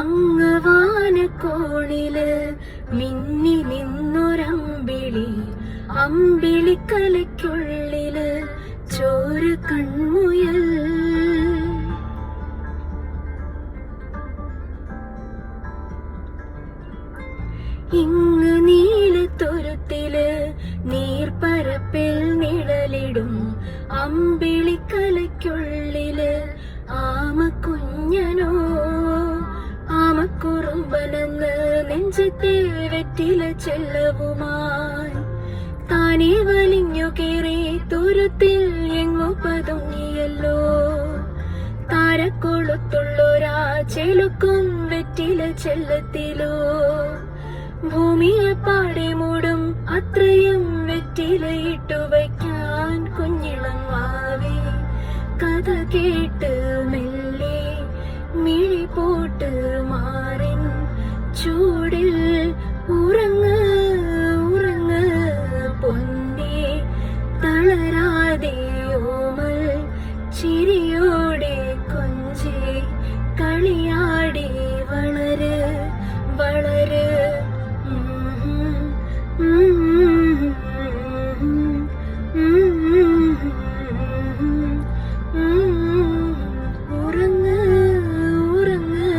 അങ്ങ് വാനക്കോണില് മിന്നി നിന്നൊരമ്പിളി, അമ്പിളിക്കലയ്ക്കുള്ളില് ചോര കൺമുയൽ. ഇങ്ങ് നീലത്തുരുത്തില് നീർപ്പരപ്പിൽ നിഴലിടും അമ്പിളിക്കലയ്ക്കുള്ളില് ആമക്കുഞ്ഞനോ, ആമക്കുറുമ്പനെന്ന് നെഞ്ചത്തെ വെറ്റില ചെല്ലവുമായി താനേ വലിഞ്ഞു കേറി തുരുത്തിൽ എങ്ങു പതുങ്ങിയല്ലോ. താരക്കൊളുത്തുള്ളൊരാ ചെലുക്കും വെറ്റില ചെല്ലത്തിലോ, ഭൂമിയെ പാടെ മൂടും അത്രയും വെറ്റിലയിട്ടു വയ്ക്കാൻ കുഞ്ഞിളം വാവേ. കഥ കേട്ട് മെല്ലെ മിഴി പോട്ട് മാറിൻ ചൂടിൽ ഉറങ്ങ് ഉറങ്ങ് പൊന്നേ, തളരാതെ ഓമൽ ചിരിയോടെ കൊഞ്ചി കളിയാടി വളര് വളര്. ഉറങ്ങ് ഉറങ്ങ്.